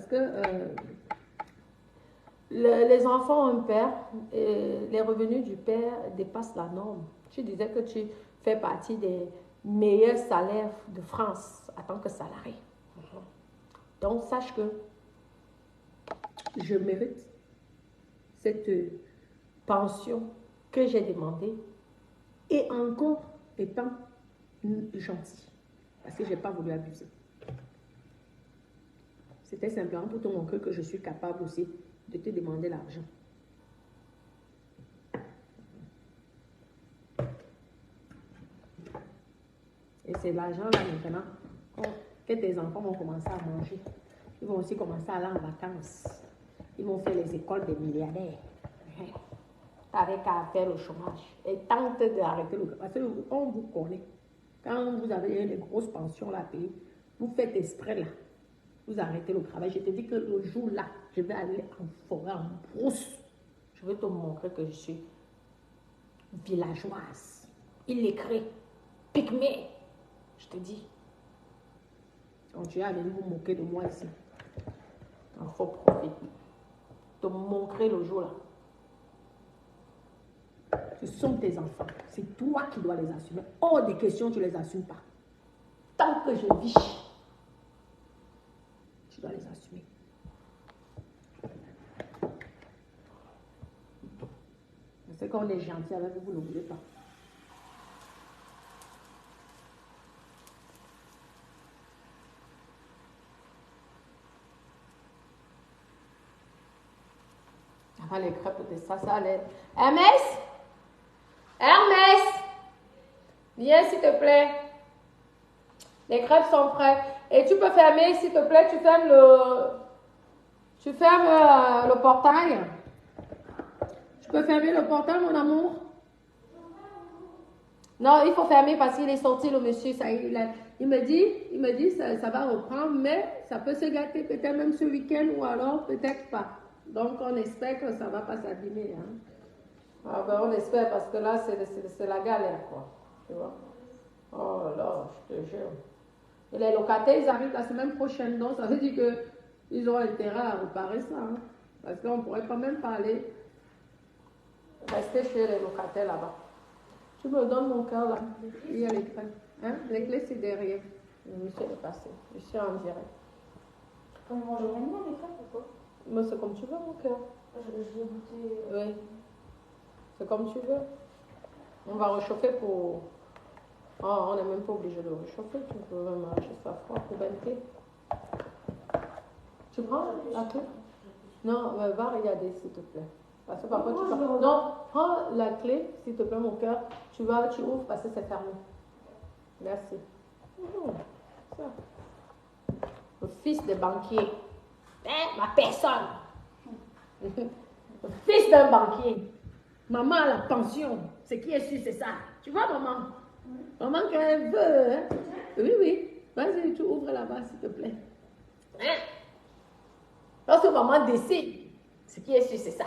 que les enfants ont un père et les revenus du père dépassent la norme. Tu disais que tu fais partie des meilleurs salaires de France en tant que salarié. Donc, sache que je mérite cette pension que j'ai demandée et encore étant gentille parce que je n'ai pas voulu abuser. C'était simplement pour te montrer que je suis capable aussi de te demander l'argent. Et c'est l'argent là maintenant que tes enfants vont commencer à manger. Ils vont aussi commencer à aller en vacances. Ils vont faire les écoles des milliardaires. Avec qu'à faire le chômage. Et tente d'arrêter le chômage. Parce qu'on vous connaît. Quand vous avez les grosses pensions là à payer, vous faites exprès là. Vous arrêtez le travail. Je te dis que le jour là, je vais aller en forêt, en brousse. Je vais te montrer que je suis villageoise, illettrée, pygmée. Je te dis. Quand tu es allé vous moquer de moi ici, il faut profiter. Te montrer le jour là. Ce sont tes enfants. C'est toi qui dois les assumer. Hors des questions, tu ne les assumes pas. Tant que je vis, tu dois les assumer. C'est qu'on est gentil avec vous, vous n'oubliez pas. Avant les crêpes de ça allait. Hermès! Hermès! Viens s'il te plaît. Les crêpes sont prêtes. Et tu peux fermer, s'il te plaît, tu fermes le portail. Tu peux fermer le portail, mon amour? Non, il faut fermer parce qu'il est sorti, le monsieur. Ça, il me dit ça va reprendre, mais ça peut se gâter peut-être même ce week-end ou alors peut-être pas. Donc, on espère que ça ne va pas s'abîmer. Hein. Ah ben, on espère parce que là, c'est la galère, quoi. Tu vois? Oh là, je te jure. Et les locataires, ils arrivent la semaine prochaine. Donc, ça veut dire qu'ils ont intérêt à réparer ça. Hein. Parce qu'on ne pourrait pas même parler. Rester chez les locataires là-bas. Tu me donnes mon cœur là. Il y a les clés. Hein? Les clés, c'est derrière. Le monsieur est passé. Je suis en direct. On mange vraiment les crêpes ou quoi? Mais c'est comme tu veux, mon cœur. Je vais goûter. Oui. C'est comme tu veux. On va réchauffer pour... Oh, on n'est même pas obligé de réchauffer. Tu peux même juste à froid pour thé. Tu prends la clé? Non, mais va regarder s'il te plaît. Parce que parfois tu prends... Non, prends la clé, s'il te plaît, mon cœur. Tu ouvres parce que c'est fermé. Merci. Ça. Le fils de banquier. Ma personne. Le fils d'un banquier. Maman a la pension. Ce qui est sûr, c'est ça. Tu vois, maman? Maman, quand elle veut. Hein? Oui, oui. Vas-y, tu ouvres là-bas, s'il te plaît. Hein? Lorsque maman décide, ce qui est sûr, c'est ça.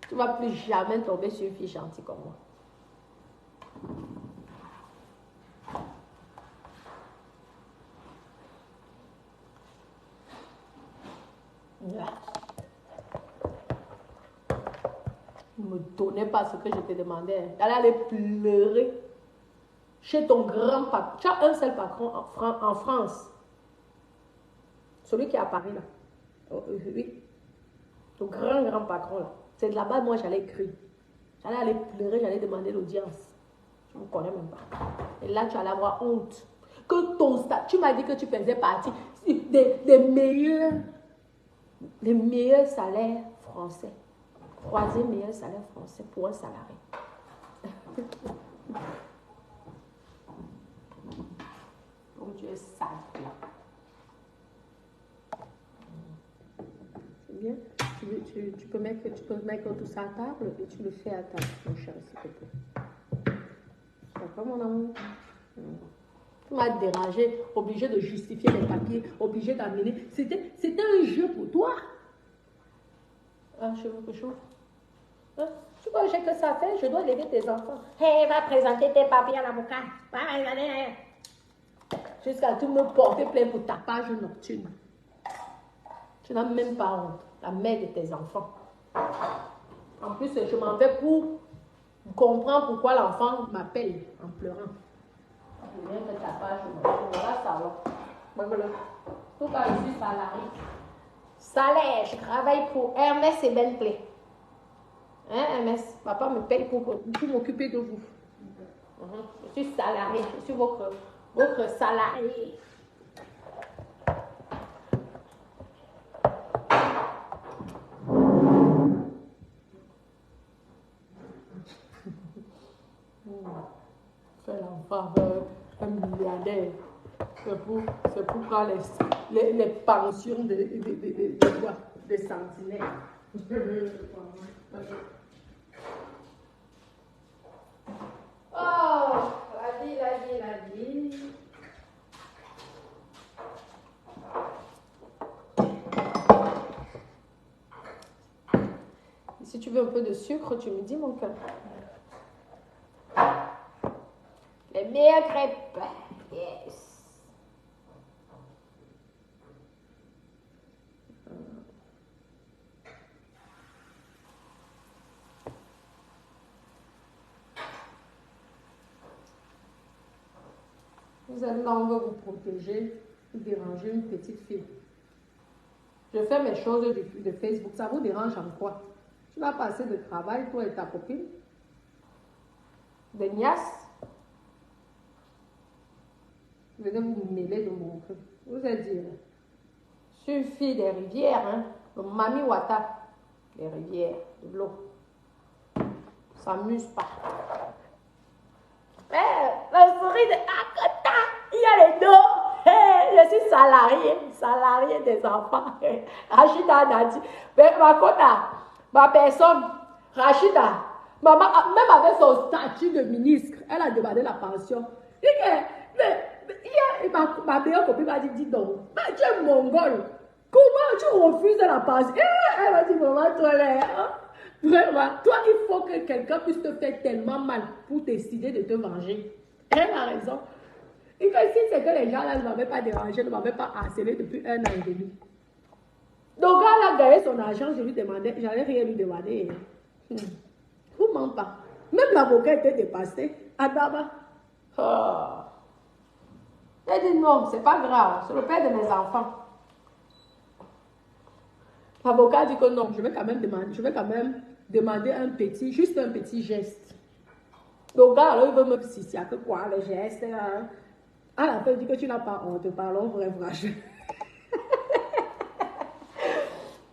Tu ne vas plus jamais tomber sur une fille gentille comme moi. Ne me donnais pas ce que je te demandais. D'aller aller pleurer chez ton grand patron. Tu as un seul patron en France. Celui qui est à Paris là. Oh, oui. Le grand patron là. C'est de là-bas, moi j'allais écrire. J'allais aller pleurer, j'allais demander l'audience. Je ne me connais même pas. Et là, tu allais avoir honte. Que ton stade, tu m'as dit que tu faisais partie des meilleurs salaires français. 3e meilleur salaire français pour un salarié. Donc tu es sale là. C'est bien. Tu peux mettre tout ça à table et tu le fais à table, mon cher, s'il te plaît. D'accord, mon amour? Tu m'as dérangé, obligé de justifier les papiers, obligé d'amener. C'était un jeu pour toi. Ah, je veux que je... Hein? Tu vois, j'ai que ça à faire, je dois aider tes enfants. Hey, va présenter tes papiers à l'avocat. Jusqu'à tu me porter plainte pour tapage nocturne. Tu n'as même pas honte. La mère de tes enfants. En plus, je m'en vais pour comprendre pourquoi l'enfant m'appelle en pleurant. Je viens de ta page, voilà salon. Voilà. Tout cas, je suis salarié. Salaire, je travaille pour Hermès et Bentley. Hein, Hermès? Papa me paye pour m'occuper de vous. Je suis salarié, je suis votre salarié. Fais l'enfant un milliardaire. C'est pour prendre les pensions des sentinelles. Oh, la vie. Si tu veux un peu de sucre, tu me dis, mon cœur. Les meilleures crêpes. Yes. Vous allez là, on veut vous protéger, vous déranger une petite fille. Je fais mes choses de Facebook. Ça vous dérange en quoi? Tu vas passer de travail, toi et ta copine. Des nièces. Venez vous mêler de mon truc. Vous êtes dit, je suis une fille des rivières, hein. Le Mami Wata. Les rivières, de l'eau. S'amuse pas. La souris de Akota, il y a les deux. Je suis salarié des enfants. Rachida a dit, mais Makota, ma personne, Rachida, maman, même avec son statut de ministre, elle a demandé la pension. Ma meilleure copine m'a dit, dis donc, mais tu es mongol, comment tu refuses la pension? Elle m'a dit, maman, toi là, vraiment, toi, il faut que quelqu'un puisse te faire tellement mal pour décider de te venger. Elle a raison. Et que si c'est que les gens là ne m'avaient pas dérangé, ne m'avaient pas harcelé depuis 1 an et demi. Donc, quand elle a gagné son argent, je lui demandais, j'allais rien lui demander. Vous ment pas. Même l'avocat était dépassé. Adama. Oh. Elle dit non, c'est pas grave, c'est le père de mes enfants. L'avocat dit que non, je vais quand même demander juste un petit geste. Donc, gars, alors il veut me si que quoi, le geste. Hein. À la fin, il dit que tu n'as pas honte, parlons vrai. Tu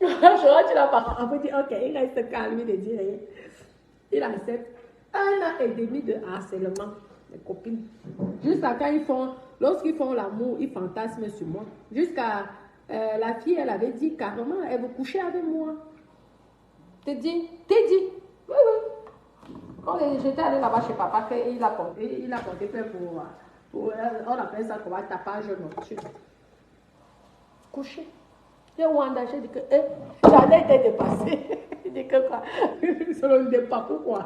n'as pas honte. On dit, ok, il reste calme, il ne dit rien. Il accepte 1 an et demi de harcèlement, les copines. Jusqu'à quand lorsqu'ils font l'amour, ils fantasment sur moi. Jusqu'à la fille, elle avait dit carrément, elle veut coucher avec moi. T'es dit. Oui. Quand j'étais allée là-bas chez papa, il a porté peur pour on appelle ça comment tapage nocturne. Coucher. Et Wanda, j'ai dit que j'en ai été dépassée. Il dit que quoi? Ça ne me dit pas pourquoi.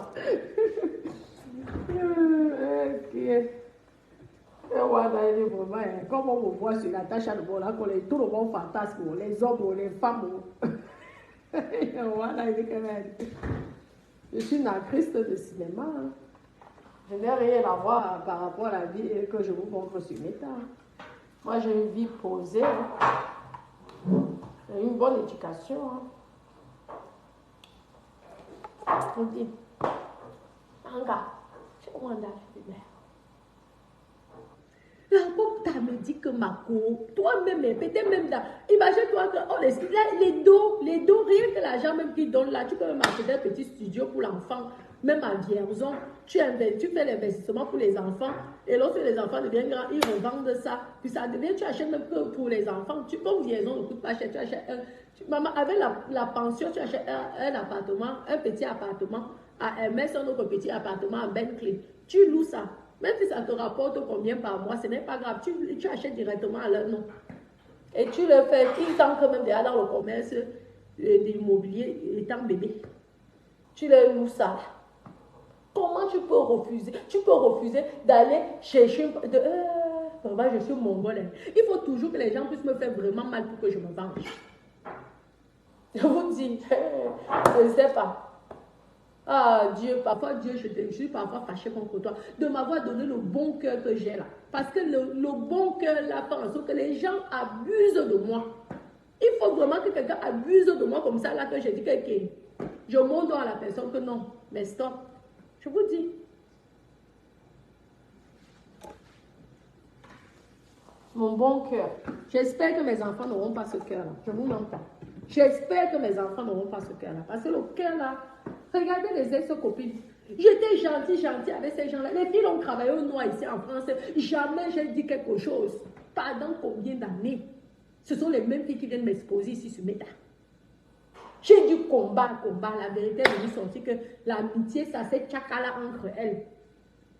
Et Wanda, il dit vraiment, comme on me voit sur la tâche à nouveau là, tout le monde fantasme, les hommes, les femmes. Wanda, il dit que je suis une actrice de cinéma. Hein. Je n'ai rien à voir par rapport à la vie que je vous montre sur Meta. Moi, j'ai une vie posée. Hein. J'ai une bonne éducation. Hein. On dit, Anga, c'est Wanda, je dis, merde. La pauvre me dit que ma cour, toi-même, peut-être même là, imagine-toi que oh, les dos, rien que l'argent même qu'ils donnent là, tu peux même acheter un petit studio pour l'enfant, même à Vierzon, tu fais l'investissement pour les enfants, et lorsque les enfants deviennent grands, ils revendent ça, puis ça devient, tu achètes même que pour les enfants, comme Vierzon ne coûte pas cher, tu achètes maman, avec la pension, tu achètes un appartement, un petit appartement à Hermès, un autre petit appartement à Bentley, tu loues ça. Même si ça te rapporte combien par mois, ce n'est pas grave. Tu achètes directement à leur nom. Et tu le fais, ils sont quand même déjà dans le commerce de l'immobilier étant bébé. Tu leur loues ça. Comment tu peux refuser? Tu peux refuser d'aller chercher... Vraiment, je suis mongole. Il faut toujours que les gens puissent me faire vraiment mal pour que je me venge. Je vous dis, je ne sais pas. Ah Dieu, parfois Dieu, je suis parfois fâchée contre toi de m'avoir donné le bon cœur que j'ai là. Parce que le bon cœur là fait en sorte que les gens abusent de moi. Il faut vraiment que quelqu'un abuse de moi comme ça là que je dis que je montre à la personne que non, mais stop. Je vous dis. Mon bon cœur. J'espère que mes enfants n'auront pas ce cœur là. Je vous mens pas. J'espère que mes enfants n'auront pas ce cœur là. Parce que le cœur là, regardez les ex-copines. J'étais gentille avec ces gens-là. Les filles ont travaillé au noir ici en France. Jamais j'ai dit quelque chose. Pendant combien d'années? Ce sont les mêmes filles qui viennent m'exposer ici sur Meta. J'ai dû combattre. La vérité est venue sortir que l'amitié, ça c'est tchakala entre elles.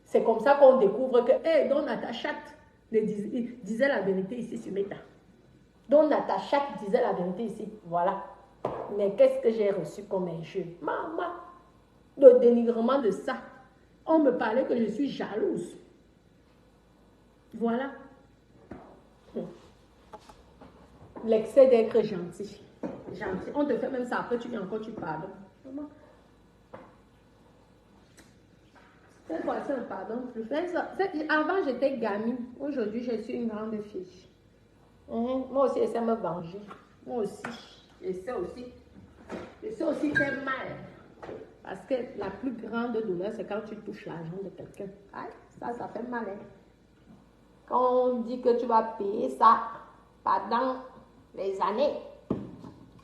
C'est comme ça qu'on découvre que, hey, Don Natacha disait la vérité ici sur Meta. Don Natacha disait la vérité ici. Voilà. Mais qu'est-ce que j'ai reçu comme injure? Maman, le dénigrement de ça. On me parlait que je suis jalouse. Voilà. L'excès d'être gentil. Gentil. On te fait même ça, après tu viens encore, tu pardonnes. Cette fois-ci, on pardonne plus. Avant, j'étais gamine. Aujourd'hui, je suis une grande fille. Moi aussi, j'essaie de me venger. Moi aussi, j'essaie aussi faire mal. Parce que la plus grande douleur, c'est quand tu touches l'argent de quelqu'un. Ça fait mal. Hein? Quand on dit que tu vas payer ça pendant les années,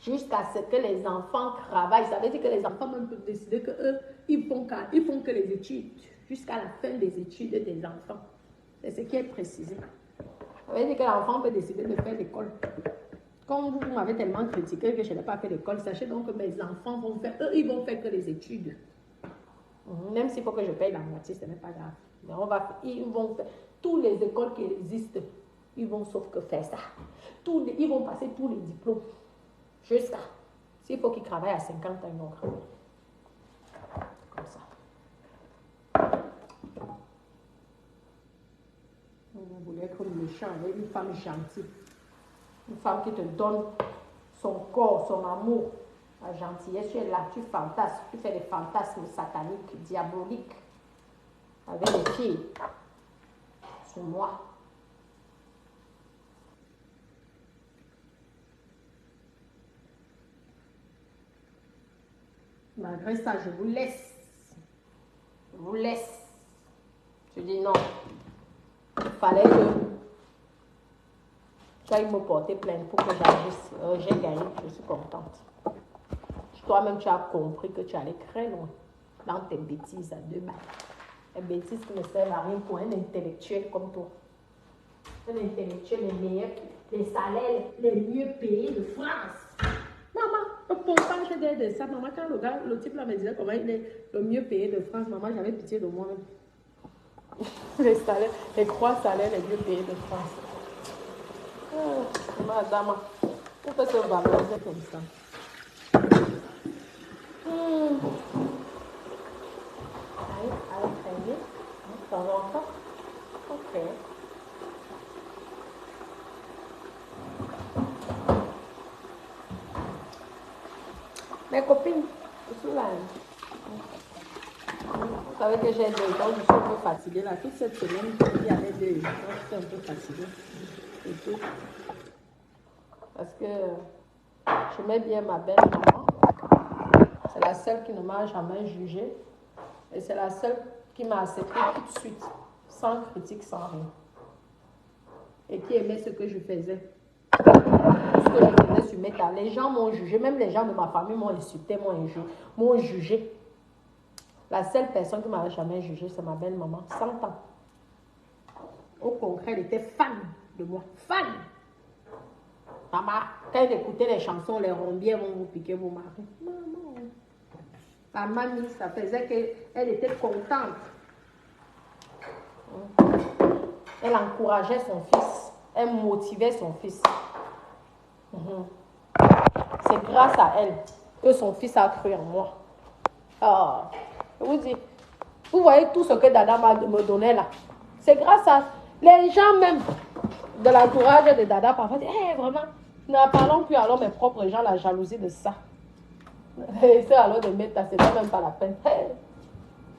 jusqu'à ce que les enfants travaillent. Ça veut dire que les enfants même peuvent décider qu'eux, ils font que les études, jusqu'à la fin des études des enfants. C'est ce qui est précisé. Ça veut dire que l'enfant peut décider de faire l'école. Comme vous m'avez tellement critiqué que je n'ai pas fait l'école, sachez donc que mes enfants vont faire, eux, ils vont faire que les études. Même s'il faut que je paye la moitié, ce n'est pas grave. Mais ils vont faire, toutes les écoles qui existent, ils vont sauf que faire ça. Ils vont passer tous les diplômes. Jusqu'à. S'il faut qu'ils travaillent à 50 ans, ils vont travailler. Comme ça. Vous voulez être méchant avec une femme gentille. Une femme qui te donne son corps, son amour. La gentillesse, tu es là, tu fantasmes. Tu fais des fantasmes sataniques, diaboliques. Avec les filles. Sur moi. Malgré ça, je vous laisse. Je vous laisse. Je dis non. Il fallait que tu ailles me porter plainte pour que j'agisse. J'ai gagné, je suis contente. Toi-même, tu as compris que tu allais très loin dans tes bêtises à 2 balles. Les bêtises qui ne servent à rien pour un intellectuel comme toi. Un intellectuel, les salaires les mieux payés de France. Maman, le pompage de ça, maman, quand le type là me disait comment il est le mieux payé de France, maman, j'avais pitié de moi-même. Les 3 salaires les mieux payés de France. Madame, pourquoi se valoriser comme ça? Allez, traîner. De temps en temps. Ok. Mes copines, je suis là. Vous savez que j'ai 2 ans, je suis un peu fatiguée là. Toute cette semaine, il y avait 2 ans, je suis un peu fatiguée. Et tout. Parce que je mets bien ma belle maman. C'est la seule qui ne m'a jamais jugée. Et c'est la seule qui m'a accepté tout de suite, sans critique, sans rien. Et qui aimait ce que je faisais. Ce que je faisais sur Meta. Les gens m'ont jugé, même les gens de ma famille m'ont insulté, m'ont jugé. La seule personne qui ne m'a jamais jugé, c'est ma belle maman, 100 ans. Au concret, elle était fan de moi. Fan! Maman, quand elle écoutait les chansons, les rombières vont vous piquer vos maris. Maman. La mamie, ça faisait qu'elle était contente. Elle encourageait son fils. Elle motivait son fils. C'est grâce à elle que son fils a cru en moi. Ah, je vous dis, vous voyez tout ce que Dada me donnait là. C'est grâce à les gens même de l'entourage de Dada. Parfois, disent, hey, vraiment, N'en parlons plus alors mes propres gens, la jalousie de ça. Essaie alors de mettre ta, c'est même pas la peine.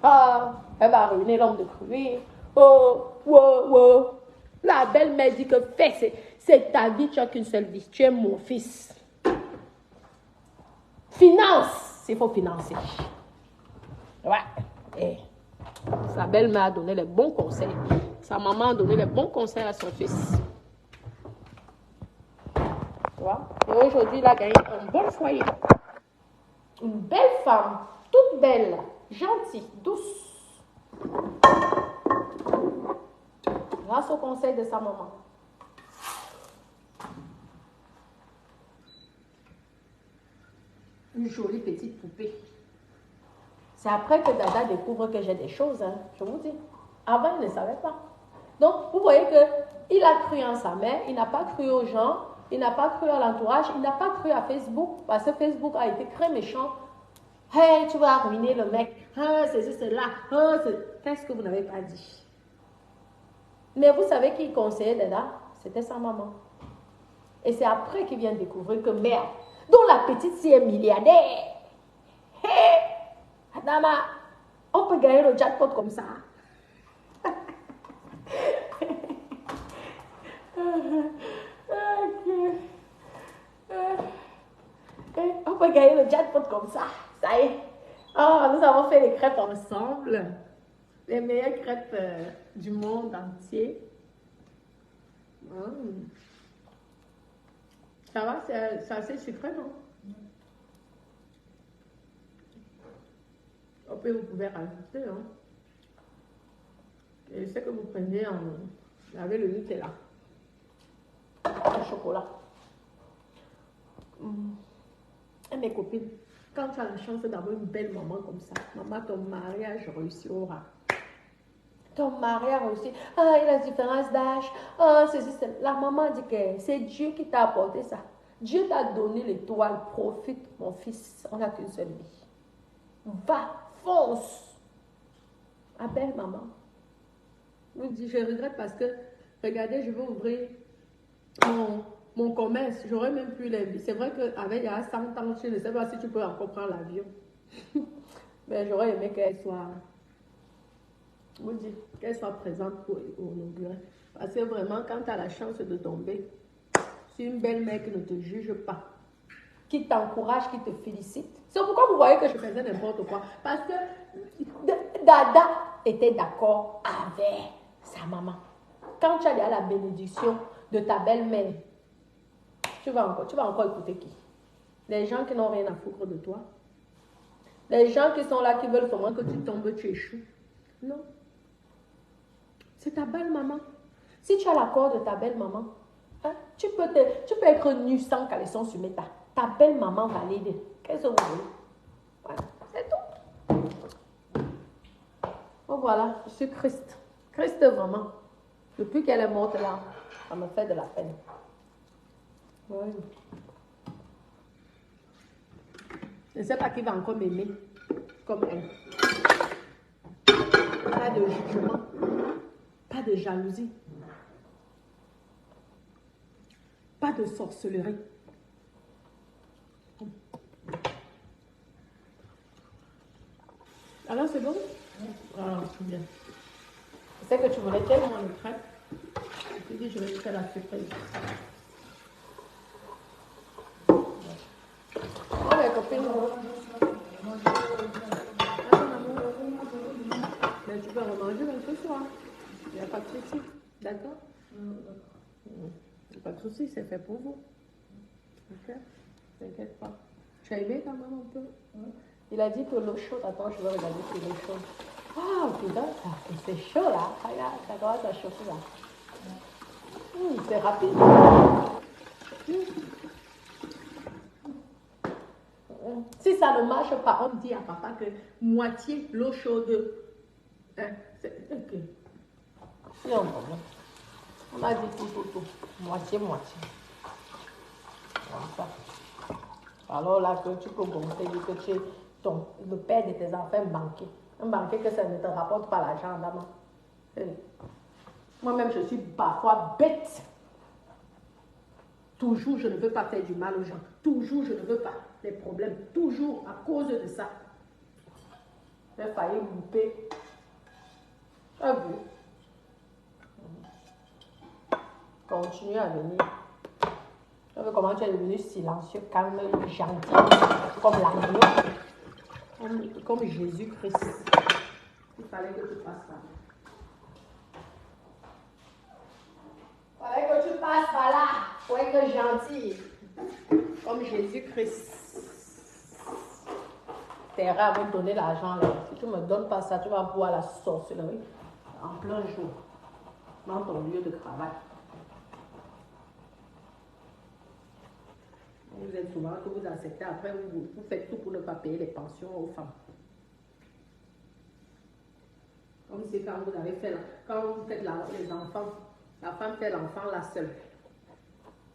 Ah, elle va ruiner l'homme de cruie. Oh, wow, wow. La belle-mère dit que fais, c'est ta vie, tu n'as qu'une seule vie. Tu es mon fils. Finance, il faut financer. Ouais. Et sa belle-mère a donné les bons conseils. Sa maman a donné les bons conseils à son fils. Tu vois? Et aujourd'hui, il a gagné un bon foyer. Une belle femme, toute belle, gentille, douce. Grâce au conseil de sa maman. Une jolie petite poupée. C'est après que Dada découvre que j'ai des choses, hein, je vous dis. Avant, il ne savait pas. Donc, vous voyez qu'il a cru en sa mère, il n'a pas cru aux gens, il n'a pas cru à l'entourage, il n'a pas cru à Facebook, parce que Facebook a été très méchant. Hey, tu vas ruiner le mec. Ah, c'est là. Ah, qu'est-ce que vous n'avez pas dit? Mais vous savez qui conseillait Dada? C'était sa maman. Et c'est après qu'il vient de découvrir que merde, dont la petite si est milliardaire. Hey, Adama, on peut gagner le jackpot comme ça. On peut gagner le jackpot comme ça. Ça y est. Oh, nous avons fait les crêpes ensemble. Les meilleures crêpes du monde entier. Ça va, c'est assez sucré, non? Après, vous pouvez rajouter. Hein. Et c'est que vous prenez avec le Nutella. Le chocolat. Et mes copines, quand tu as la chance d'avoir une belle maman comme ça, maman, ton mariage réussira. Ton mari a réussi. Ah, il a la différence d'âge. Ah, c'est. La maman dit que c'est Dieu qui t'a apporté ça. Dieu t'a donné l'étoile. Profite, mon fils. On n'a qu'une seule vie. Va, fonce. Appelle maman. Je dis, je regrette parce que, regardez, je veux ouvrir mon commerce. J'aurais même plus les vies. C'est vrai qu'avec il y a 100 ans, je ne sais pas si tu peux encore prendre l'avion. Mais j'aurais aimé qu'elle soit. Vous dites qu'elle soit présente pour inaugurer. Parce que vraiment, quand tu as la chance de tomber sur une belle-mère qui ne te juge pas, qui t'encourage, qui te félicite. C'est pourquoi vous voyez que je faisais n'importe quoi. Parce que Dada était d'accord avec sa maman. Quand tu as la bénédiction de ta belle-mère, tu vas encore écouter qui? Les gens qui n'ont rien à foutre de toi. Les gens qui sont là, qui veulent seulement que tu tombes, tu échoues. Non. C'est ta belle-maman. Si tu as l'accord de ta belle-maman, hein, tu peux être nu sans caleçon sur méta. Ta belle-maman valide. Qu'est-ce que vous voulez? Voilà, c'est tout. Oh voilà, je suis Christ. Christ vraiment. Depuis qu'elle est morte là, ça me fait de la peine. Oui. Je ne sais pas qui va encore m'aimer comme elle. Pas de jugement. Pas de jalousie. Pas de sorcellerie. Alors c'est bon? Ah, c'est bien. Je sais que tu voulais tellement le crêpe. Je te dis, je vais te faire la surprise. Oh, mes copines. Mais tu peux remanger même ce soir. Il n'y a pas de souci. D'accord? Il n'y a pas de souci, c'est fait pour vous. Ok? T'inquiète pas. Tu as aimé quand même un peu? Il a dit que l'eau chaude, attends, je vais regarder si l'eau chaude. Ah, putain, c'est chaud là. Regarde, ça commence à chauffer là. C'est rapide. Si ça ne marche pas, on dit à papa que moitié l'eau chaude. Hein, c'est ok. Non, non. On a dit tout. Moitié. Comme ça. Alors là, que tu peux gonfler, que tu es le père de tes enfants banquier. Un banquier que ça ne te rapporte pas l'argent, maman. Moi-même, je suis parfois bête. Toujours, je ne veux pas faire du mal aux gens. Toujours, je ne veux pas les problèmes. Toujours, à cause de ça. J'ai failli louper. Tu as vu? Continue à venir. Tu vois comment tu es devenu silencieux, calme, gentil, comme l'agneau, comme Jésus-Christ. Il fallait que tu fasses ça. Il fallait que tu passes par là pour être gentil, comme Jésus-Christ. T'es rare à me donner l'argent là. Si tu ne me donnes pas ça, tu vas boire la sorcellerie en plein jour, dans ton lieu de travail. Vous êtes souvent que vous acceptez, après vous faites tout pour ne pas payer les pensions aux femmes. Comme si quand vous avez fait, quand vous faites les enfants, la femme fait l'enfant la seule.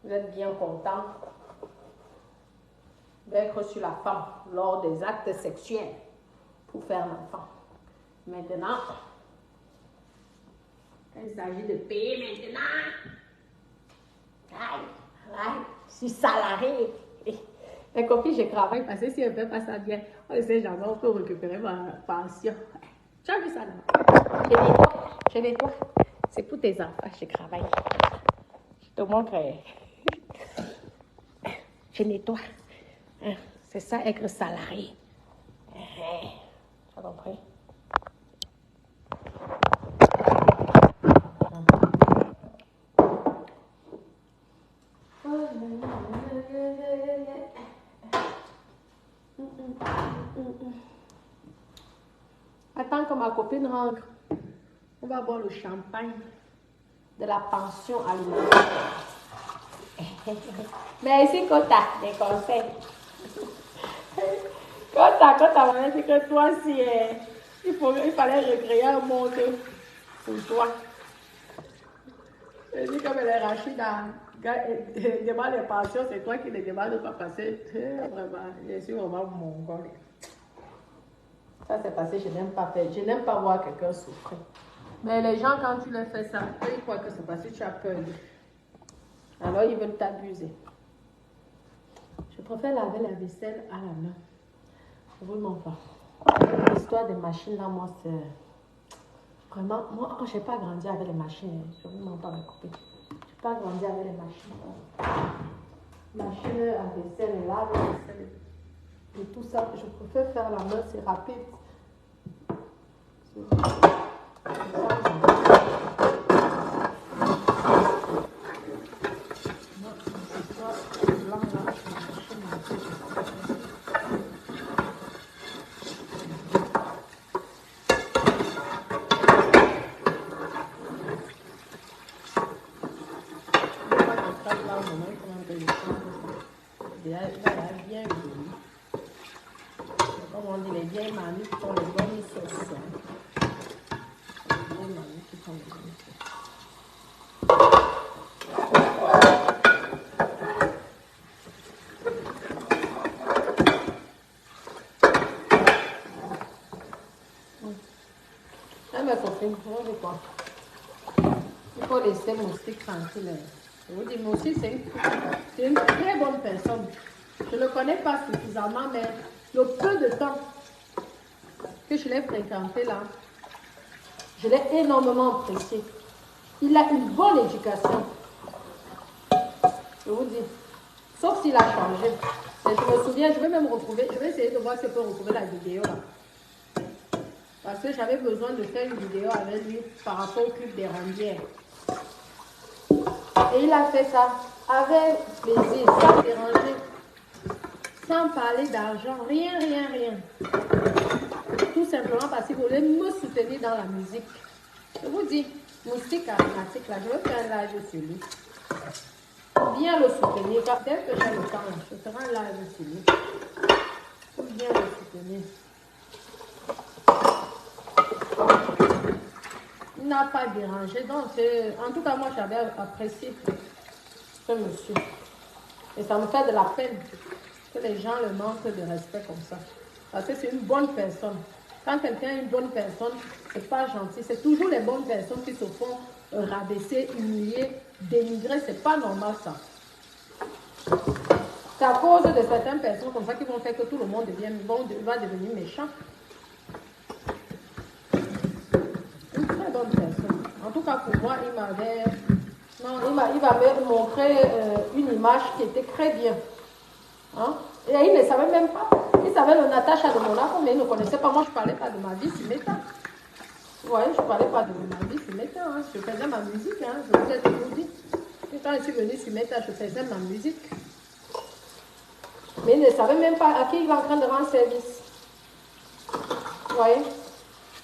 Vous êtes bien content d'être sur la femme lors des actes sexuels pour faire l'enfant. Maintenant, quand il s'agit de payer maintenant, je suis salarié. Les copines, je travaille parce que si elle ne fait pas ça bien, on ne sait jamais, on peut récupérer ma pension. Tu as vu ça, non? Je nettoie. C'est pour tes enfants, je travaille. Je te montre. Je nettoie. C'est ça, être salarié. Tu as compris? Attends que ma copine rentre. On va boire le champagne de la pension alimentaire. Merci, Kota, des conseils. Kota m'a dit que toi, si il fallait recréer un monde pour toi. Je dis comme les Rachida demande les pensions, c'est toi qui les demandes pas passer. Vraiment, je suis vraiment mongol. Ça, c'est parce que je n'aime pas faire. Je n'aime pas voir quelqu'un souffrir. Mais les gens, quand tu leur fais ça, ils croient que c'est parce que tu as peur. Alors, ils veulent t'abuser. Je préfère laver la vaisselle à la main. Je vous le montre pas. L'histoire des machines, là, moi, c'est... Vraiment, moi, je n'ai pas grandi avec les machines. Je vous le montre pas, ma copine. Je n'ai pas grandi avec les machines. Machine à vaisselle, lave la vaisselle. Et tout ça, je préfère faire la main, c'est rapide. Comme on dit, les vieilles mamies qui font les bonnes sauces. Les vieilles mamies qui font les bonnes sauces. Ah, ma copine, on dit quoi? Il faut laisser Moustique tranquille. Je vous dis, Moustique, c'est une très bonne personne. Je ne le connais pas suffisamment, mais le peu de temps que je l'ai fréquenté là, je l'ai énormément apprécié. Il a une bonne éducation. Je vous dis, sauf s'il a changé. Mais je me souviens, je vais même retrouver, je vais essayer de voir si je peux retrouver la vidéo là. Parce que j'avais besoin de faire une vidéo avec lui par rapport au club des rendières. Et il a fait ça avec plaisir, sans déranger, sans parler d'argent, rien. Tout simplement parce qu'il voulait me soutenir dans la musique. Je vous dis, Moustique Aromatique, là, je vais faire un live sur lui. Bien le soutenir. Dès que j'ai le temps, je ferai un live sur lui. Faut bien le soutenir. Il n'a pas dérangé. Donc, en tout cas, moi, j'avais apprécié ce monsieur. Et ça me fait de la peine que les gens le manquent de respect comme ça. Parce que c'est une bonne personne. Quand quelqu'un est une bonne personne, c'est pas gentil. C'est toujours les bonnes personnes qui se font rabaisser, humilier, dénigrer. C'est pas normal ça. C'est à cause de certaines personnes comme ça qui vont faire que tout le monde va devenir méchant. Une très bonne personne. En tout cas, pour moi, il m'avait... Non, il m'avait montré une image qui était très bien. Hein? Et il ne savait même pas. Il savait le Natacha de Monaco, mais il ne connaissait pas. Moi, je ne parlais pas de ma vie sur Meta. Vous voyez, je ne parlais pas de ma vie sur Meta. Hein. Je faisais ma musique, hein. Je vous ai toujours dit. Et quand je suis venue sur Meta, je faisais ma musique. Mais il ne savait même pas à qui il est en train de rendre service. Vous voyez?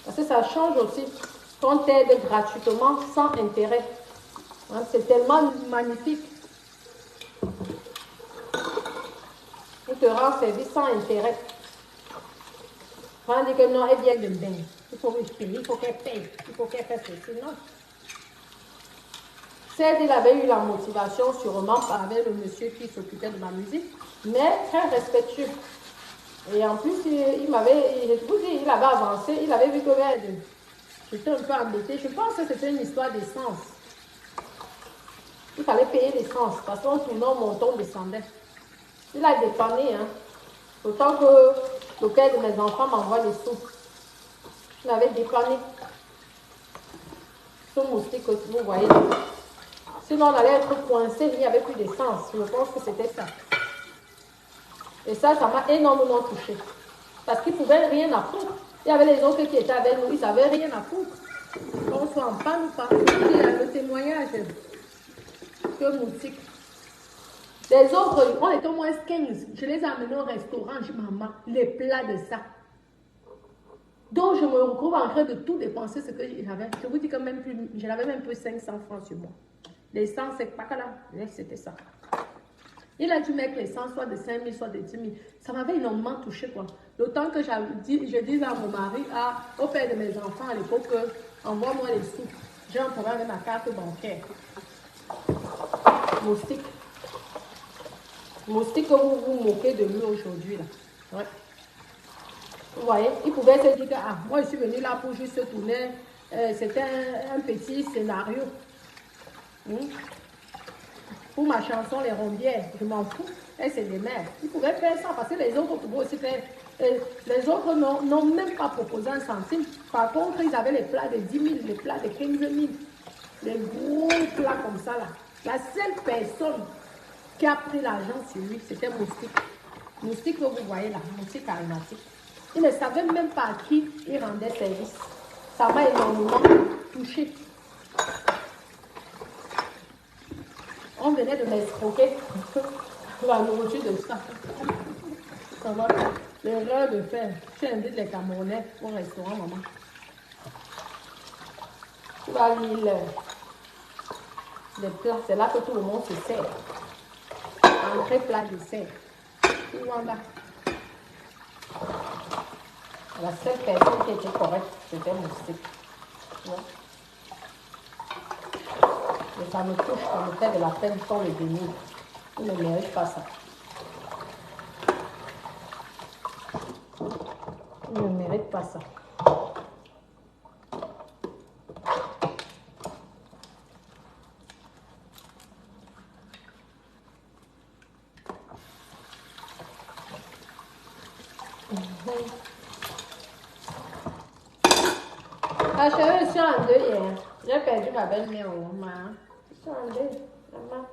Parce que ça change aussi. Qu'on t'aide gratuitement, sans intérêt. Hein, c'est tellement magnifique. Il te rend service sans intérêt. On dit que non, elle vient de bien. Il faut payer, il faut qu'elle paye, il faut qu'elle fasse ceci. Non. Certes, il avait eu la motivation sûrement avec le monsieur qui s'occupait de ma musique, mais très respectueux. Et en plus, il m'avait, je vous dis, il avait avancé, il avait vu que j'étais un peu embêtée. Je pense que c'était une histoire d'essence. Il fallait payer l'essence parce qu'on tournait au montant, on descendait. Il a dépanné, hein. Autant que le père de mes enfants m'envoie des sous. Il avait dépanné. Ce moustique aussi, vous voyez. Sinon, on allait être coincé, il n'y avait plus d'essence. Je pense que c'était ça. Et ça m'a énormément touchée. Parce qu'ils ne pouvaient rien à foutre. Il y avait les autres qui étaient avec nous, ils n'avaient rien à foutre. Qu'on soit en panne ou pas. Il y a le témoignage. Que moustique. Les autres, on était au moins 15. Je les ai amenés au restaurant. Je dis, maman, les plats de ça. Donc, je me retrouve en train de tout dépenser ce que j'avais. Je vous dis que même plus, je n'avais même plus 500 francs sur moi. L'essence, c'est pas que là. C'était ça. Il a dû mettre l'essence soit de 5 000, soit de 10 000. Ça m'avait énormément touché, quoi. D'autant que je disais à mon mari, au père de mes enfants à l'époque, envoie-moi les sous. J'ai un problème avec ma carte bancaire. Moustique. Moustique que vous vous moquez de lui aujourd'hui, là. Ouais. Vous voyez, il pouvait se dire que, moi je suis venu là pour juste tourner. C'était un petit scénario. Pour ma chanson Les Rondières, je m'en fous. Et c'est des mères. Ils pouvaient faire ça parce que les autres pouvaient aussi faire. Les autres n'ont même pas proposé un centime. Par contre, ils avaient les plats de 10 000, les plats de 15 000. Les gros plats comme ça, là. La seule personne qui a pris l'argent sur lui, c'était Moustique. Moustique que vous voyez là, Moustique charismatique. Il ne savait même pas à qui il rendait service. Ça m'a énormément touché. On venait de m'escroquer la nourriture de ça. Ça va. L'erreur de faire. Tu invites les Camerounais au restaurant, maman. Tu vas lire les plats. C'est là que tout le monde se sert. Entrée, plat, dessert. Tu vois là. La seule personne qui était correcte, c'était Moustique. Tu vois? Mais ça me touche, ça me fait de la peine sans le bénir. Il ne mérite pas ça. Il ne mérite pas ça. Ah, chérie, je suis en deuil hier. J'ai perdu ma belle-mère au maman. Je suis en deuil, maman.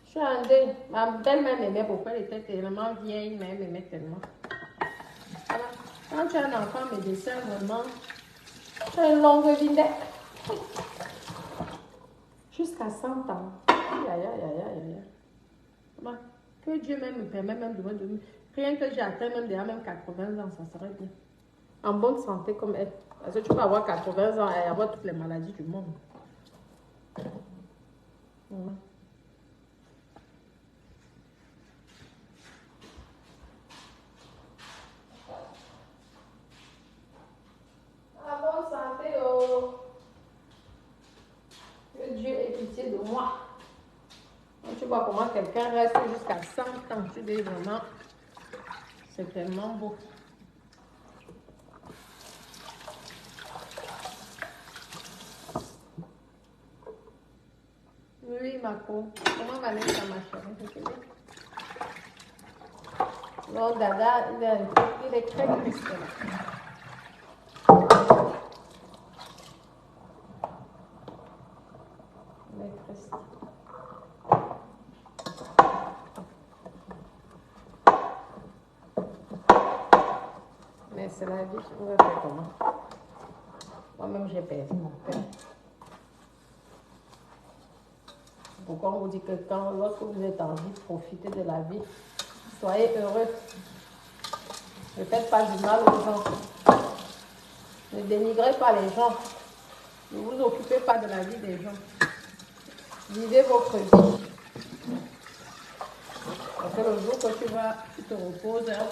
Je suis en deuil. Ma belle-mère m'aimait beaucoup. Elle était tellement vieille, mais elle m'aimait tellement. Voilà. Quand tu as un enfant médecin, vraiment, tu as une longue vie. Jusqu'à 100 ans. Aïe, aïe, aïe, aïe, aïe. Maman, que Dieu même me permet même de me donner. Rien que j'ai atteint même déjà même 80 ans, ça serait bien. En bonne santé comme elle. Parce que tu peux avoir 80 ans et avoir toutes les maladies du monde. En bonne santé, oh. Que Dieu ait pitié de moi. Donc, tu vois comment quelqu'un reste jusqu'à 100 ans. Tu dis vraiment, c'est tellement beau. Oui, Marco. Comment va aller ça, ma chérie? Non, Dada, il est très triste là. Il est triste. Mais c'est la vie, on va faire comment? Moi-même, j'ai perdu mon père. Pourquoi on vous dit que lorsque vous êtes en vie, profitez de la vie. Soyez heureux. Ne faites pas du mal aux gens. Ne dénigrez pas les gens. Ne vous occupez pas de la vie des gens. Vivez votre vie. Parce que le jour que tu te reposes, hein,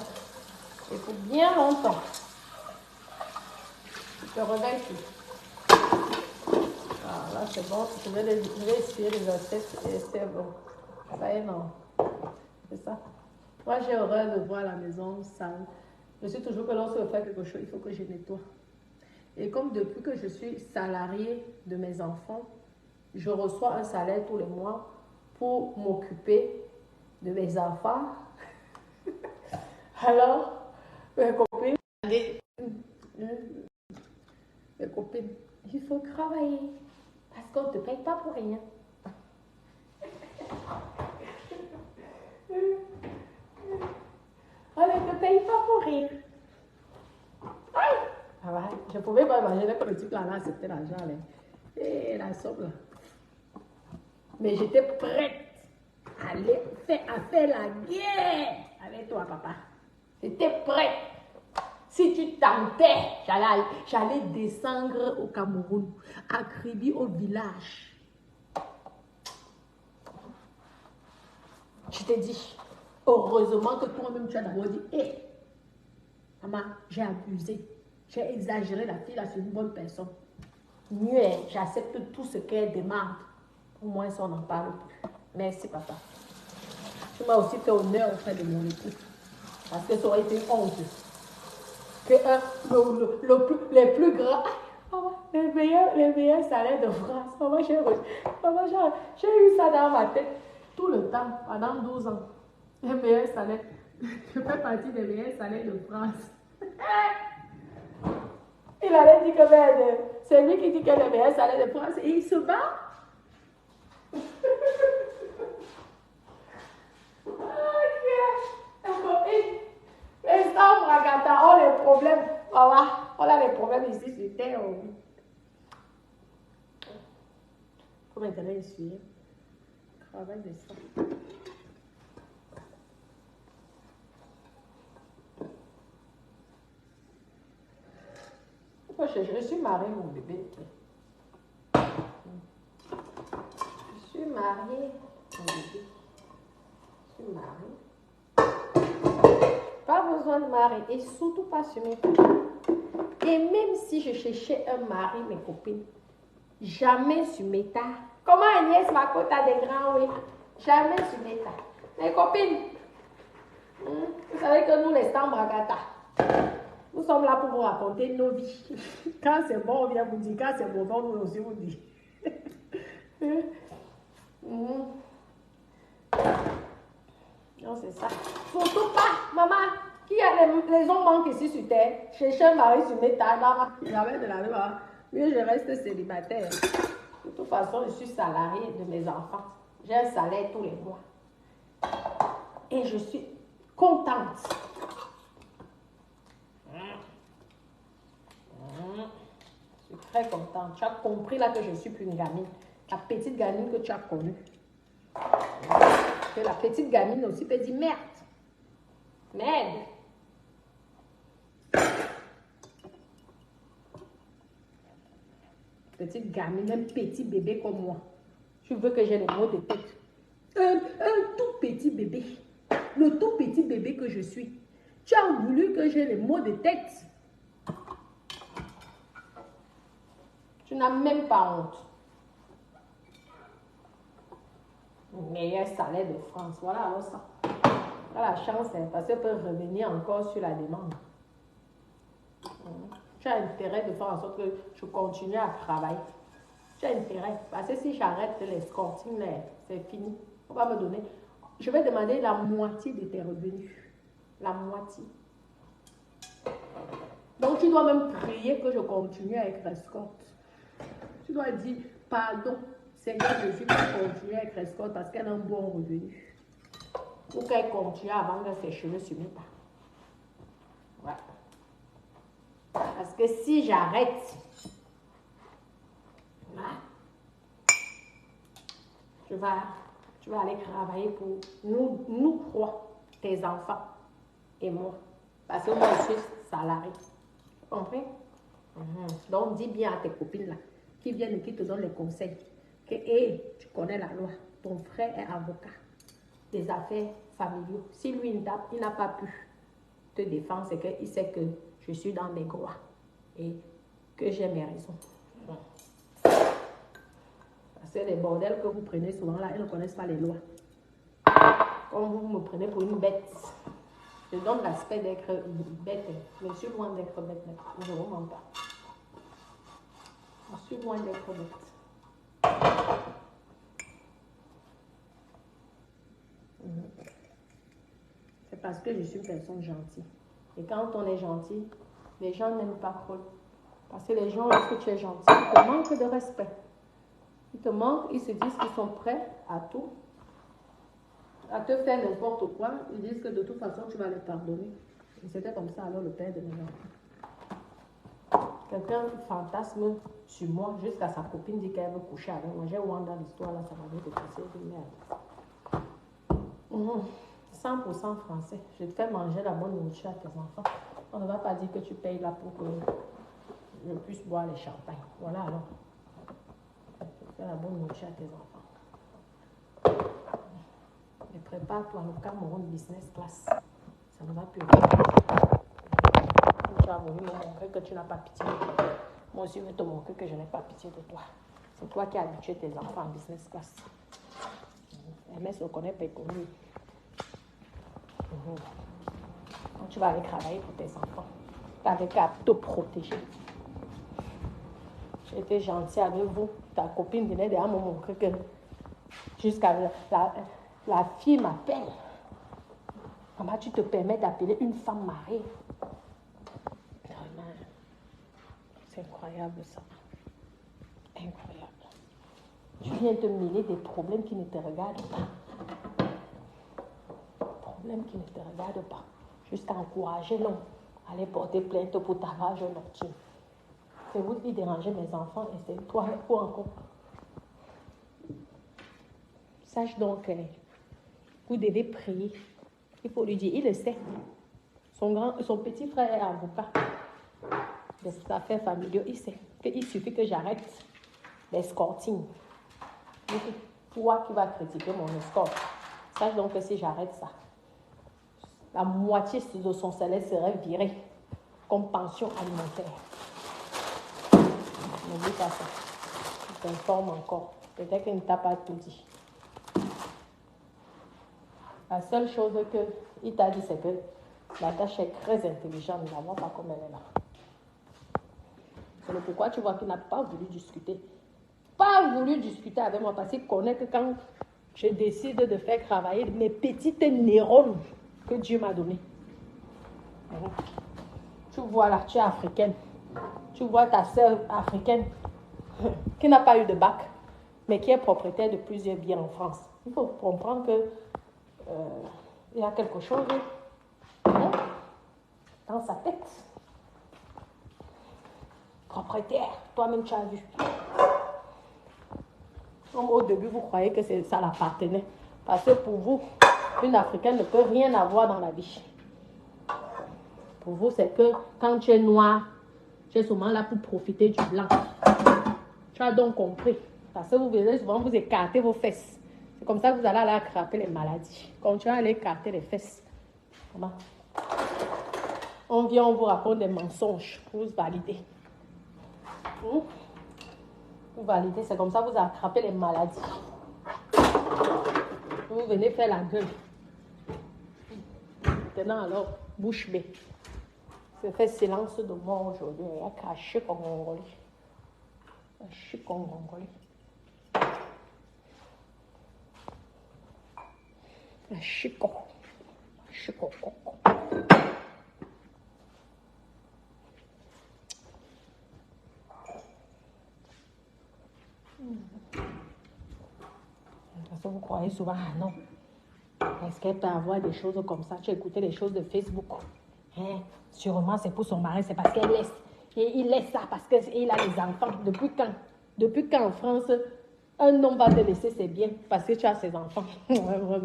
et pour bien longtemps, tu te réveilles plus. Ah, là, c'est bon. Je vais essuyer les assiettes et c'est bon. Ça y est, non. C'est ça. Moi, j'ai horreur de voir la maison sale. Je suis toujours que lorsque je fais quelque chose, il faut que je nettoie. Et comme depuis que je suis salariée de mes enfants, je reçois un salaire tous les mois pour m'occuper de mes enfants. Alors, mes copines, il faut travailler parce qu'on ne te paye pas pour rien. On ne te paye pas pour rien. Ah ouais, je ne pouvais pas imaginer que le type là acceptait l'argent. Et la somme là. Mais j'étais prête à faire la guerre avec toi, papa. J'étais prête. Si tu tentais, j'allais descendre au Cameroun, à Kribi, au village. Je t'ai dit, heureusement que toi-même tu as d'abord dit, hé, maman, j'ai abusé, j'ai exagéré, la fille là, c'est une bonne personne. Mieux, j'accepte tout ce qu'elle demande. Au moins, ça, on n'en parle plus. Merci, papa. Tu m'as aussi fait honneur auprès de mon époux. Parce que ça aurait été une honte. Que les plus grands, les meilleurs salaires de France. Maman, j'ai eu ça dans ma tête tout le temps, pendant 12 ans. Les meilleurs salaires. Je fais partie des meilleurs salaires de France. Il allait dire que c'est lui qui dit que le meilleur salaire de France et il se bat. Les hommes, Ragata, ont les problèmes. Voilà, on a les problèmes ici sur Terre. Faut maintenant essuyer. Travail de ça. Je suis mariée, mon bébé. Je suis mariée, mon bébé. Je suis mariée. Pas besoin de mari et surtout pas sur mes copines. Et même si je cherchais un mari, mes copines, jamais sur Meta. Comment Agnès Marco t'as des grands, oui? Jamais sur Meta. Mes copines, vous savez que nous, les Stambragata, nous sommes là pour vous raconter nos vies. Quand c'est bon, on vient vous dire. Quand c'est mauvais, nous aussi vous dit. Non, c'est ça. Surtout pas, maman, qui a les hommes manquent ici sur terre. Chercher un mari sur mes tailles, j'avais de la loi. Mieux je reste célibataire. De toute façon, je suis salariée de mes enfants. J'ai un salaire tous les mois. Et je suis contente. Je suis très contente. Tu as compris là que je suis plus une gamine. La petite gamine que tu as connue. Que la petite gamine aussi peut dire merde. Merde. Petite gamine, un petit bébé comme moi. Tu veux que j'ai les mots de tête. Un tout petit bébé. Le tout petit bébé que je suis. Tu as voulu que j'ai les mots de tête. Tu n'as même pas honte. Meilleur salaire de France. Voilà, alors ça. La chance, hein, parce qu'elle peut revenir encore sur la demande. Tu as intérêt de faire en sorte que je continue à travailler. Tu as intérêt. Parce que si j'arrête l'escorting, c'est fini. On va me donner. Je vais demander la moitié de tes revenus. La moitié. Donc, tu dois même prier que je continue à être escorte. Tu dois dire, pardon, Seigneur Jésus, pour continuer à être escorte parce qu'elle a un bon revenu. Pour qu'elle continue à vendre ses cheveux sur mes pas. Voilà. Parce que si j'arrête, tu vas aller travailler pour nous trois, tes enfants et moi. Parce que moi, je suis salarié. Tu comprends? Donc, dis bien à tes copines là, qui viennent et qui te donnent les conseils, que hey, tu connais la loi, ton frère est avocat des affaires familiaux. Si lui, il n'a pas pu te défendre, c'est qu'il sait que je suis dans mes droits et que j'ai mes raisons. C'est les bordels que vous prenez souvent là, ils ne connaissent pas les lois. Comme vous me prenez pour une bête. Je donne l'aspect d'être bête. Je suis loin d'être bête. Je ne vous mens pas. Je suis loin d'être bête. C'est parce que je suis une personne gentille. Et quand on est gentil, les gens n'aiment pas trop. Parce que les gens, lorsque tu es gentil, ils te manquent de respect. Ils te manquent, ils se disent qu'ils sont prêts à tout, à te faire n'importe quoi. Ils disent que de toute façon, tu vas les pardonner. Et c'était comme ça alors le père de mes enfants. Quelqu'un fantasme sur moi jusqu'à sa copine dit qu'elle veut coucher avec moi. J'ai oublié dans l'histoire là, ça va me passer de merde. 100% français. Je te fais manger la bonne nourriture à tes enfants. On ne va pas dire que tu payes là pour que je puisse boire les champagnes. Voilà alors. Fais la bonne nourriture à tes enfants. Mais prépare-toi au Cameroun business class. Ça ne va plus. Tu as voulu me montrer que tu n'as pas pitié de toi. Moi aussi, je vais te montrer que je n'ai pas pitié de toi. C'est toi qui as habitué tes enfants en business class. MS ne connaît pas connu. Donc, tu vas aller travailler pour tes enfants. Tu n'avais qu'à te protéger. J'ai été gentille avec vous. Ta copine venait de me montrer que jusqu'à la fille m'appelle. Comment tu te permets d'appeler une femme mariée? C'est incroyable ça. Incroyable. Tu viens te mêler des problèmes qui ne te regardent pas. Problèmes qui ne te regardent pas. Jusqu'à encourager l'homme à aller porter plainte pour tabac nocturne. C'est vous qui dérangez mes enfants et c'est toi ou encore. Sache donc que vous devez prier. Il faut lui dire, il le sait. Son petit frère est avocat des affaires familiales. Il sait qu'il suffit que j'arrête l'escorting. Toi qui vas critiquer mon escorte, sache donc que si j'arrête ça, la moitié de son salaire serait virée comme pension alimentaire. N'oublie pas ça. Je t'informe encore. Peut-être qu'il ne t'a pas tout dit. La seule chose qu'il t'a dit, c'est que la tâche est très intelligente. Nous n'avons pas comme elle est là. C'est le pourquoi tu vois qu'il n'a pas voulu discuter. Pas voulu discuter avec moi parce qu'il connaît que quand je décide de faire travailler mes petites neurones que Dieu m'a données. Tu vois là, tu es africaine. Tu vois ta sœur africaine qui n'a pas eu de bac, mais qui est propriétaire de plusieurs biens en France. Il faut comprendre que il y a quelque chose dans sa tête. Propriétaire, toi-même tu as vu. Comme au début, vous croyez que ça l'appartenait. Parce que pour vous, une Africaine ne peut rien avoir dans la vie. Pour vous, c'est que quand tu es noir, tu es souvent là pour profiter du blanc. Tu as donc compris. Parce que vous verrez souvent vous écarter vos fesses. C'est comme ça que vous allez aller attraper les maladies. Continuez à aller écarter les fesses. Comment? On vient, on vous raconte des mensonges pour vous valider. Vous validez, c'est comme ça que vous attrapez les maladies. Vous venez faire la gueule. Maintenant alors, bouche bée. Je fais silence de moi aujourd'hui. Il y a caché comme on lit. Chico congolais. Chico. Chico coco. De toute façon, vous croyez souvent, ah non. Est-ce qu'elle peut avoir des choses comme ça? Tu as écouté les choses de Facebook. Hein? Sûrement, c'est pour son mari, c'est parce qu'elle laisse. Et il laisse ça parce qu'il a les enfants. Depuis quand? Depuis quand en France, un homme va te laisser ses biens parce que tu as ses enfants? Vraiment,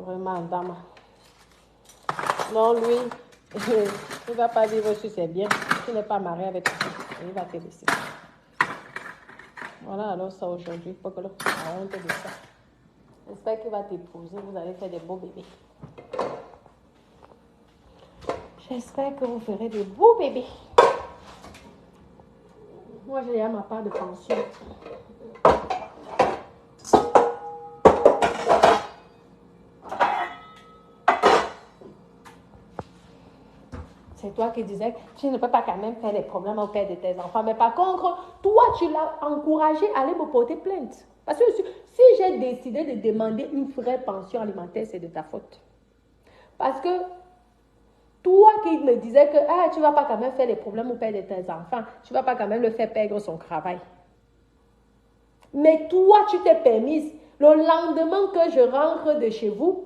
vraiment, dame. Non, lui, il ne va pas vivre sur ses biens. Tu n'es pas marié avec lui. Il va te laisser. Voilà, alors ça aujourd'hui, faut que la honte de ça. J'espère qu'il va t'épouser, vous allez faire des beaux bébés. J'espère que vous ferez des beaux bébés. Moi, j'ai à ma part de pension. C'est toi qui disais que tu ne peux pas quand même faire des problèmes au père de tes enfants. Mais par contre, toi, tu l'as encouragé à aller me porter plainte. Parce que si j'ai décidé de demander une vraie pension alimentaire, c'est de ta faute. Parce que toi qui me disais que ah, tu ne vas pas quand même faire des problèmes au père de tes enfants, tu ne vas pas quand même le faire perdre son travail. Mais toi, tu t'es permise, le lendemain que je rentre de chez vous,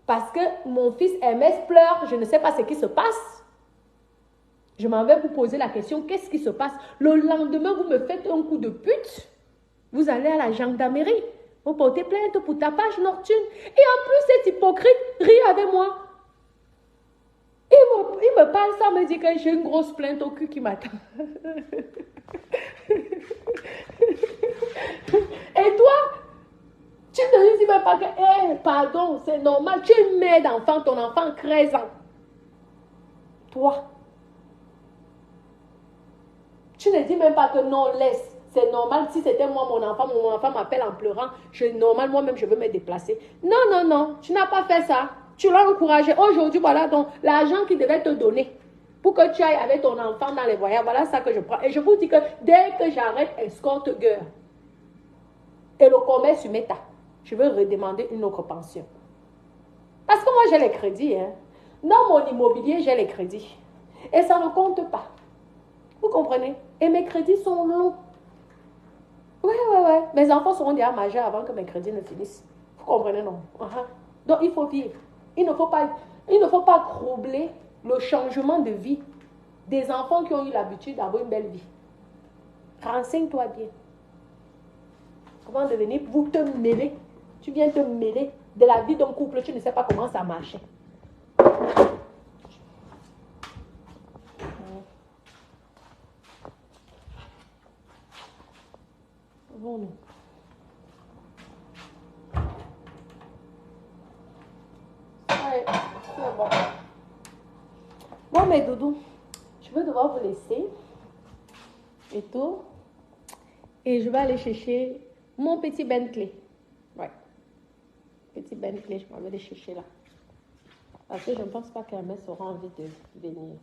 parce que mon fils MS pleure, je ne sais pas ce qui se passe. Je m'en vais vous poser la question, qu'est-ce qui se passe? Le lendemain, vous me faites un coup de pute. Vous allez à la gendarmerie. Vous portez plainte pour tapage nocturne. Et en plus, cet hypocrite rit avec moi. Il me parle ça, me dit que j'ai une grosse plainte au cul qui m'attend. Et toi, tu ne dis même pas que, pardon, c'est normal. Tu es une mère d'enfant, ton enfant a 13 ans. Toi. Tu ne dis même pas que non, laisse. C'est normal. Si c'était moi, mon enfant m'appelle en pleurant. Normal, moi-même, je veux me déplacer. Non, non, non. Tu n'as pas fait ça. Tu l'as encouragé. Aujourd'hui, voilà donc l'argent qu'il devait te donner pour que tu ailles avec ton enfant dans les voyages. Voilà ça que je prends. Et je vous dis que dès que j'arrête Escort Girl et le commerce sur Meta, je veux redemander une autre pension. Parce que moi, j'ai les crédits. Hein. Dans mon immobilier, j'ai les crédits. Et ça ne compte pas. Vous comprenez? Et mes crédits sont longs. Ouais. Mes enfants seront déjà majeurs avant que mes crédits ne finissent. Vous comprenez, non? Donc, il faut vivre. Il ne faut pas croubler le changement de vie des enfants qui ont eu l'habitude d'avoir une belle vie. Renseigne-toi bien. Comment devenir, vous te mêler. Tu viens te mêler de la vie d'un couple, tu ne sais pas comment ça marche. Bon. Ouais, c'est bon. Bon, mes doudous, je vais devoir vous laisser. Et tout. Et je vais aller chercher mon petit Bentley. Ouais. Petit Bentley, je vais aller chercher là. Parce que je ne pense pas qu'Hermès aura envie de venir.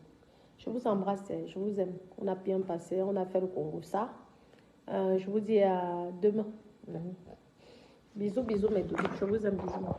Je vous embrasse, je vous aime. On a bien passé, on a fait le Congo ça. Je vous dis à demain. Bisous, bisous mes doudous. Je vous aime, bisous.